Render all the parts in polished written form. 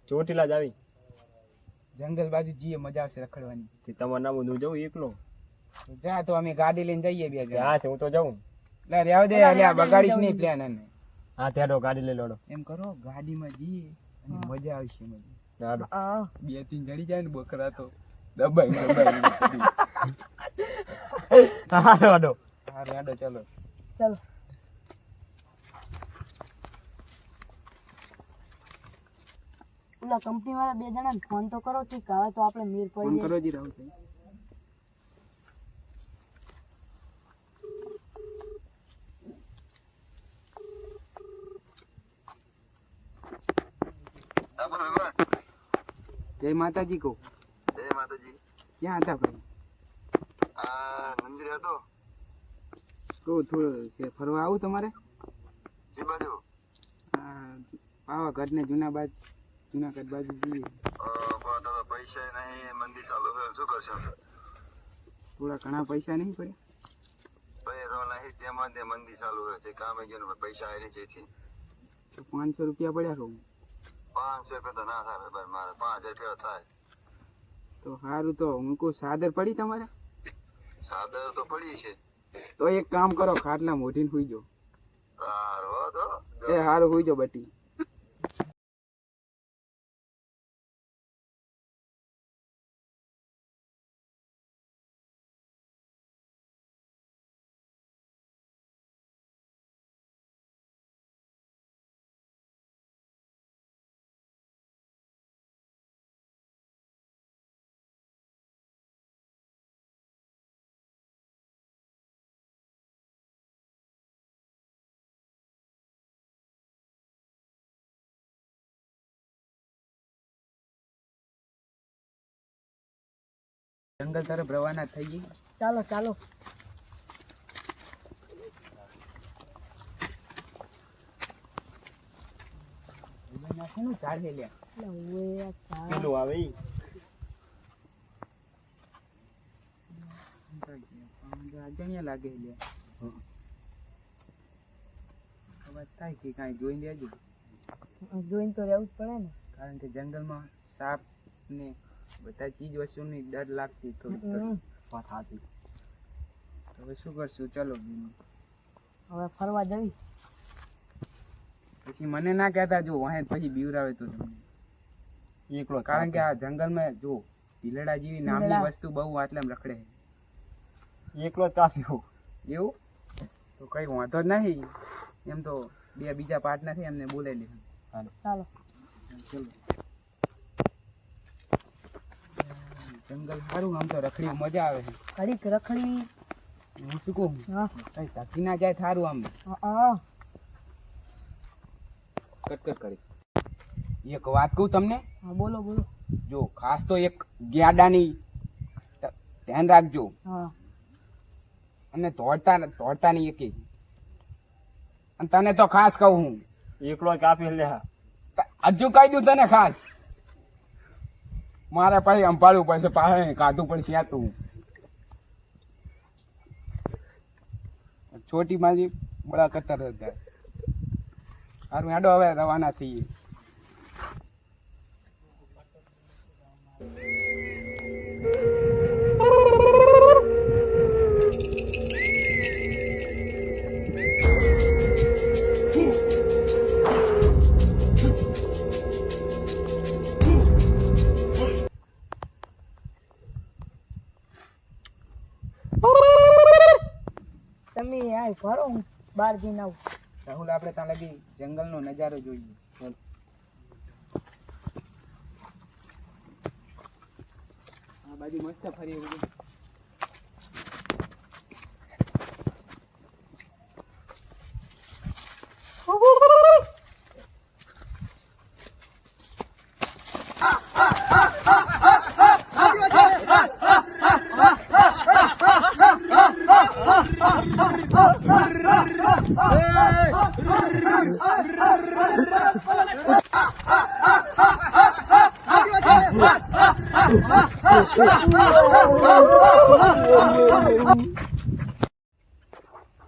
ચોટીલા જ આવી જંગલ બાજુ જઈએ, મજા આવશે રખડવાની. તમારું નામ હું જઉં એકલો? જા તો અમે ગાડી લઈને જઈએ બે જણા. હા હું તો જાઉં. લે રેવ દે, અલ્યા બગાડીશ નહીં પ્લાન એને. હા ત્યાડો ગાડી લઈ લોડો. એમ કરો ગાડીમાં જઈએ અને મજા આવશે. હાડો. બે ત્રણ જડી જાય ને બકરા તો દબાઈ હાડો હાડો. હારું હાડો, ચલો ચાલો. ઓલા કંપની વાળા બે જણા ફોન તો કરો કે હવે તો આપણે મેર પડી ફોન કરો જી રાહુલ ભાઈ. જય માતાજી કહો. જય માતાજી. ક્યાં હતા ભાઈ? આ મંદિર હતો. કહું થોડું છે ફરવા આવું તમારે? જે બાજુ? પાવાગઢ ને જુનાગઢ બાજુ જઈએ. તમે પૈસા નહીં, મંદિર ચાલુ છે, શું કરશો? થોડા ઘણા પૈસા નહીં પડે? પૈસા નહીં, તેમાં તે મંદિર ચાલુ છે, કામે ગયો પૈસા આવી જેથી. તો 500 રૂપિયા પડ્યા કહું. 500 રૂપિયા તો ના થાય ભાઈ, મારે 5000 રૂપિયા થાય. તો સારું, તો હું કહું સાદર પડી તમારે? સાદર તો પડી છે. તો એક કામ કરો, ખાટલા મોઢીને સુઈ જાઓ. સારું તો એ સારું, સુઈ જાઓ બટી. જંગલ તરફ રવાના થઈ ગઈ. ચાલો ચાલો. શેનું ઝાડ છે લ્યા? એટલે ઓએ આ ઝાડ. પેલું આવે ઈ. અજાણ્યા લાગે છે લ્યા. અવાજ થાય કે કાંઈ જોઈ લેજો, જોઈને તો રહેવું જ પડે ને. કારણ કે જંગલમાં સાપ ને બધા ચીજ વસ્તુની ડર લાગતી થોડી. હમ. વાત સાચી. હવે શું કરશું? ચલો હવે ફરવા જવી. પછી મને ના કહેતા જો વાહે પછી બીવરાવે તો તમને. એકલો કારણ કે આ જંગલમાં જો ભીલડા જેવી નામની ભીલડા. વસ્તુ બહુ આટલામાં રખડે છે. એકલો જ કાપ્યો. એવું તો કઈ વાંધો જ નહીં. એમ તો બે બીજા પાર્ટનર છે, એમને બોલાવી લીધું. ચાલો. ચલો. જંગલ સારું, આમ તો રખડી મજા આવે છે. ઘડીક રખડી. હું શું કહું, હા કઈ ધકી ના જાય સારું. આમ હા. કટકટ કરી. એક વાત કહું તમને, હા બોલો બોલો. જો ખાસ તો એક ગ્યાડાની ધ્યાન રાખજો, હા અને દોડતા નહીં એકે. અને તને તો ખાસ કહું હું, એકલો જ કાપી લે. હજુ કહી દઉં તને ખાસ, મારે પછી અંપાડવું પડશે, પાસે કાઢવું પડશે આ તું. છોટી મારી બડા કતર હતા. સારું હેડો હવે રવાના થઈએ. તમે આ ફરો, હું બહાર જઈને આવું. રાહુલ, આપણે ત્યાં લગી જંગલનો નજારો જોઈએ. આ બાજુ મસ્ત ફરી એવું.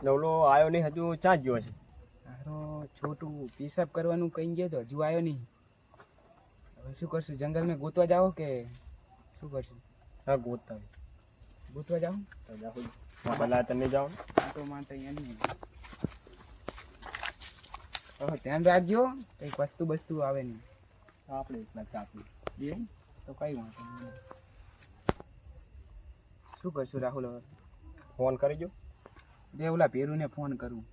નવલો આવ્યો નહીં, હજુ ચા જ ગયો છે. તારો છોટું પેશાબ કરવાનું કઈ ગયો તો હજુ આવ્યો નહીં. હવે શું કરશું? જંગલમાં ગોતવા જાઓ કે શું કરશું? હા ગોતતા ગોતવા જાઓ પેલા તમે જાઓ. તો માટે એની હવે ધ્યાન રાખજો, કઈક વસ્તુ બસ્તુ આવે નહીં. આપણે એકલા કાપી. એ તો કઈ વાંધો નહીં. શું કરશું રાહુલ? હવે ફોન કરી જો. બે ઓલા ભેરુને ફોન કરું.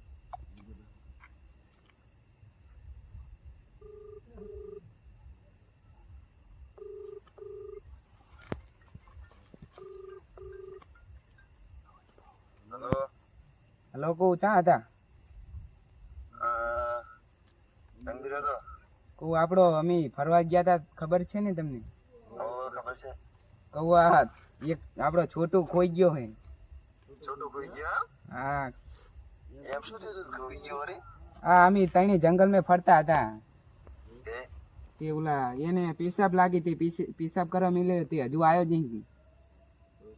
હેલો. હલો, કહું ચા હતા? મંદિર હતો. કહું આપણો અમે ફરવા ગયા હતા, ખબર છે ને તમને? ખબર છે. કહું આ એક આપણો છોટું ખોઈ ગયો હે. છોટું ખોઈ ગયા? હા, એમ શું થયું? ખોઈ ગયો રે? હા અમે ત્રણે જંગલમાં ફરતા હતા. એ તે ઓલા એને પેશાબ લાગી, તે પેશાબ કરવા મિલે, તે હજુ આવ્યો જ નહીં.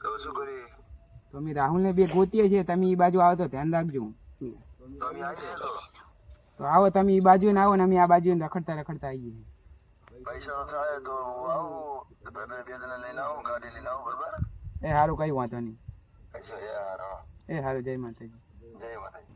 તો શું કરી? તો અમે રાહુલને બે ગોતીએ છીએ, તમે એ બાજુ આવો તો ધ્યાન રાખજો. તો અમે આવી છો. તો આવો તમે એ બાજુ આવો ને અમે આ બાજુ રખડતા રખડતા આવીએ. પૈસા થાય તો આવું, બે જણા લઈને આવું, ગાડી લઈને આવું, બરોબર? એ સારું, કઈ વાંધો નહીં. પૈસા યાર. એ સારું, જય માતાજી. જય માતાજી.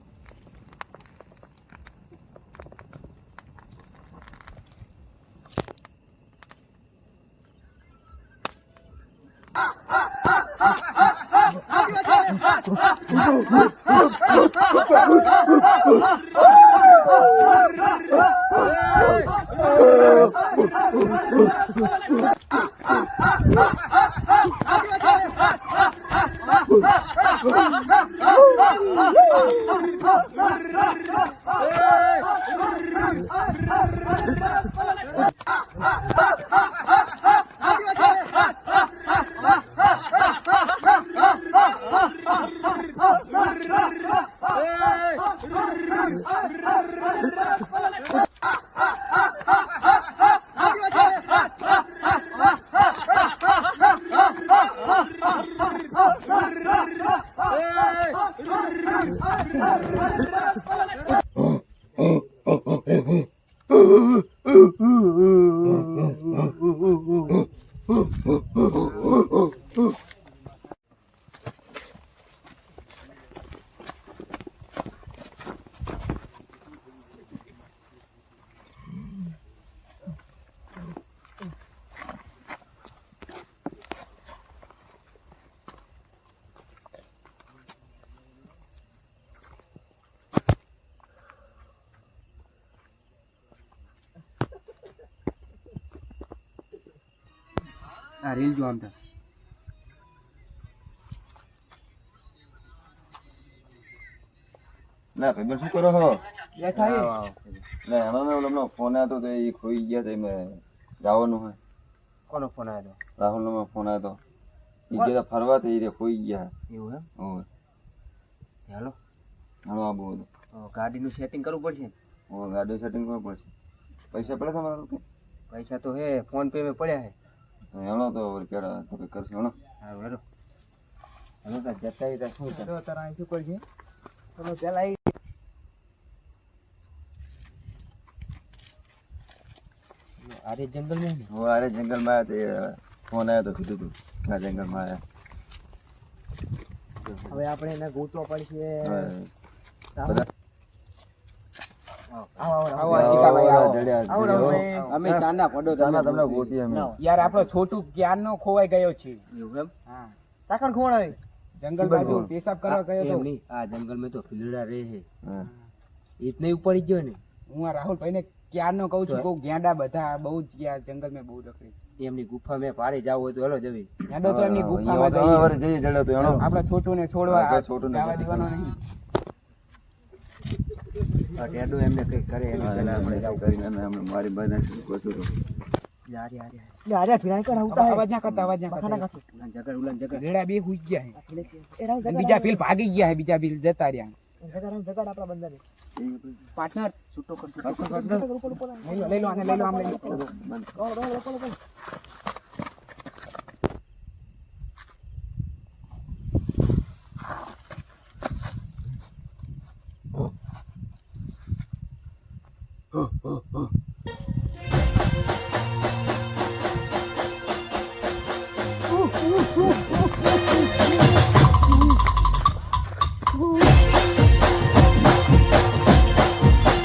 આ રીલ જો આમ તો ના ભાઈ શું કરો છો બેઠા હે. લે એનો ને ઓલો ફોન આવ્યો તો એ ખોઈ ગયા તો એમાં જવાનું હોય કોનો ફોન આવ્યો રાહુલ નો ફોન આવ્યો તો એ ગયા ફરવા તો એ ખોઈ ગયા એવું એમ હોય હાલો હાલો આબુ બધું ગાડીનું સેટિંગ કરવું પડશે ઓ ગાડી સેટિંગ કરવું પડશે પૈસા પડે તમારા લોકો પૈસા તો હે ફોન પે માં પડ્યા હે હેલો તો કેડા તો કઈ કરશે હેલો હાલો હેલો હેલો તાર જતા ઈ તાર શું કરે તારા અહીં શું કરશે ચલો પેલા આરે જંગલ માં હું અરે જંગલમાં આવ્યા તે ફોન આવ્યો તો કીધું તું ક્યાં જંગલમાં આવ્યા હવે આપણે એને ગોતવા પડશે બધા અમે ચાંદા પડો તમને ગોતી અમે યાર આપણો છોટું ક્યાં નો ખોવાઈ ગયો છે એવું એમ હા તાકણ ખોણ આવે જંગલ બાજુ પેશાબ કરવા ગયો તો આ જંગલ માં તો ફીલડા રહે છે ઇતને ઉપર ગયો ને હું આ રાહુલ ભાઈ ને ક્યાં નો કહું છું બહુ ગેંડા બધા બહુ જ યાર જંગલ માં બહુ રખડે એમની ગુફા મેં પાડી જાવ હોય તો હેલો જવી હેડો તો એમની ગુફામાં જઈએ જડે તો હેલો આપણા છોટું ને છોડવા હા, છોટુને જવા દેવાનો નહીં ટેડો એમને કઈ કરે એની પહેલા આપણે જાવ કરીને અમે મારી બધા કશું તો યાર અવાજ ના કરતા જગર ઉલાન જગર રેડા બે હુઈ ગયા હે અને બીજા ફીલ ભાગી ગયા હે બીજા બિલ જતા રહ્યા પાર્ટનર છૂટો કર લઈ લો આને લઈ લો આમ લઈ લો